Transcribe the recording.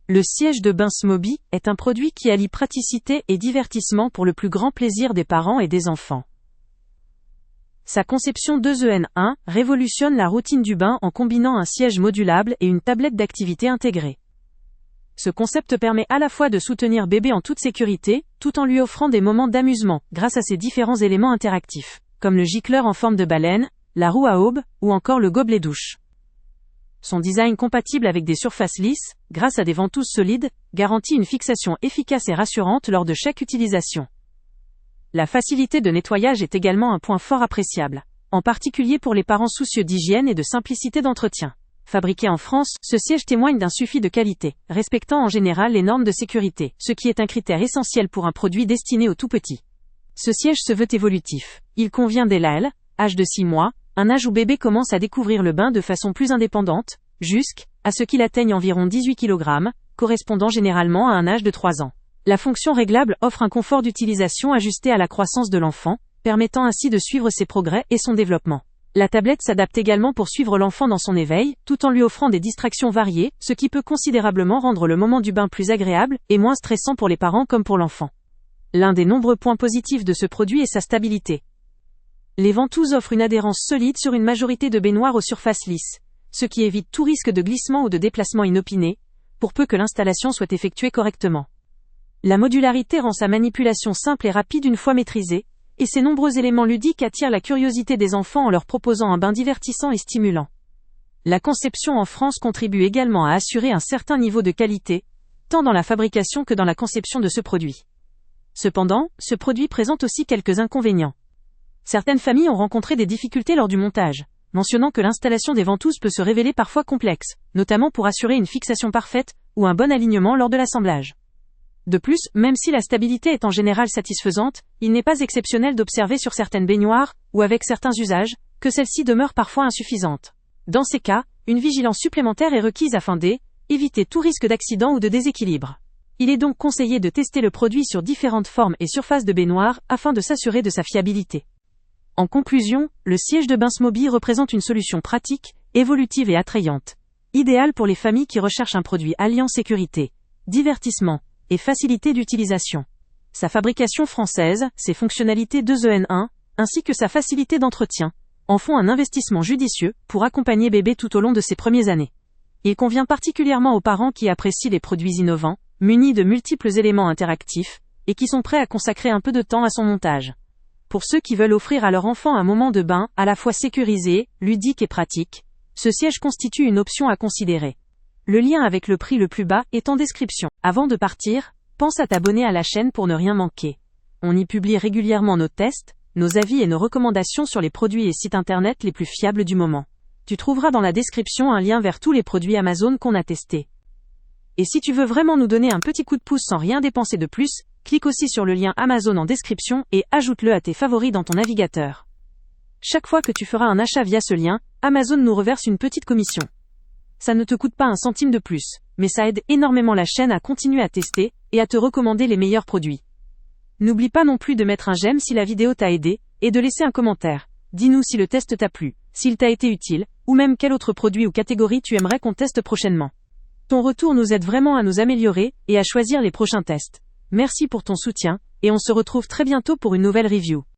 Le siège de bain Smoby est un produit qui allie praticité et divertissement pour le plus grand plaisir des parents et des enfants. Sa conception 2EN1 révolutionne la routine du bain en combinant un siège modulable et une tablette d'activité intégrée. Ce concept permet à la fois de soutenir bébé en toute sécurité, tout en lui offrant des moments d'amusement, grâce à ses différents éléments interactifs, comme le gicleur en forme de baleine, la roue à aube, ou encore le gobelet douche. Son design compatible avec des surfaces lisses, grâce à des ventouses solides, garantit une fixation efficace et rassurante lors de chaque utilisation. La facilité de nettoyage est également un point fort appréciable, en particulier pour les parents soucieux d'hygiène et de simplicité d'entretien. Fabriqué en France, ce siège témoigne d'un suffi de qualité, respectant en général les normes de sécurité, ce qui est un critère essentiel pour un produit destiné aux tout-petits. Ce siège se veut évolutif. Il convient dès l'âge de 6 mois, un âge où bébé commence à découvrir le bain de façon plus indépendante, jusqu'à ce qu'il atteigne environ 18 kg, correspondant généralement à un âge de 3 ans. La fonction réglable offre un confort d'utilisation ajusté à la croissance de l'enfant, permettant ainsi de suivre ses progrès et son développement. La tablette s'adapte également pour suivre l'enfant dans son éveil, tout en lui offrant des distractions variées, ce qui peut considérablement rendre le moment du bain plus agréable et moins stressant pour les parents comme pour l'enfant. L'un des nombreux points positifs de ce produit est sa stabilité. Les ventouses offrent une adhérence solide sur une majorité de baignoires aux surfaces lisses, ce qui évite tout risque de glissement ou de déplacement inopiné, pour peu que l'installation soit effectuée correctement. La modularité rend sa manipulation simple et rapide une fois maîtrisée, et ces nombreux éléments ludiques attirent la curiosité des enfants en leur proposant un bain divertissant et stimulant. La conception en France contribue également à assurer un certain niveau de qualité, tant dans la fabrication que dans la conception de ce produit. Cependant, ce produit présente aussi quelques inconvénients. Certaines familles ont rencontré des difficultés lors du montage, mentionnant que l'installation des ventouses peut se révéler parfois complexe, notamment pour assurer une fixation parfaite ou un bon alignement lors de l'assemblage. De plus, même si la stabilité est en général satisfaisante, il n'est pas exceptionnel d'observer sur certaines baignoires, ou avec certains usages, que celle-ci demeure parfois insuffisante. Dans ces cas, une vigilance supplémentaire est requise afin d'éviter tout risque d'accident ou de déséquilibre. Il est donc conseillé de tester le produit sur différentes formes et surfaces de baignoire afin de s'assurer de sa fiabilité. En conclusion, le siège de bain Smoby représente une solution pratique, évolutive et attrayante, idéale pour les familles qui recherchent un produit alliant sécurité, divertissement et facilité d'utilisation. Sa fabrication française, ses fonctionnalités 2EN1, ainsi que sa facilité d'entretien, en font un investissement judicieux pour accompagner bébé tout au long de ses premières années. Il convient particulièrement aux parents qui apprécient les produits innovants, munis de multiples éléments interactifs, et qui sont prêts à consacrer un peu de temps à son montage. Pour ceux qui veulent offrir à leur enfant un moment de bain à la fois sécurisé, ludique et pratique, ce siège constitue une option à considérer. Le lien avec le prix le plus bas est en description. Avant de partir, pense à t'abonner à la chaîne pour ne rien manquer. On y publie régulièrement nos tests, nos avis et nos recommandations sur les produits et sites internet les plus fiables du moment. Tu trouveras dans la description un lien vers tous les produits Amazon qu'on a testés. Et si tu veux vraiment nous donner un petit coup de pouce sans rien dépenser de plus, clique aussi sur le lien Amazon en description et ajoute-le à tes favoris dans ton navigateur. Chaque fois que tu feras un achat via ce lien, Amazon nous reverse une petite commission. Ça ne te coûte pas un centime de plus, mais ça aide énormément la chaîne à continuer à tester et à te recommander les meilleurs produits. N'oublie pas non plus de mettre un j'aime si la vidéo t'a aidé et de laisser un commentaire. Dis-nous si le test t'a plu, s'il t'a été utile, ou même quel autre produit ou catégorie tu aimerais qu'on teste prochainement. Ton retour nous aide vraiment à nous améliorer et à choisir les prochains tests. Merci pour ton soutien, et on se retrouve très bientôt pour une nouvelle review.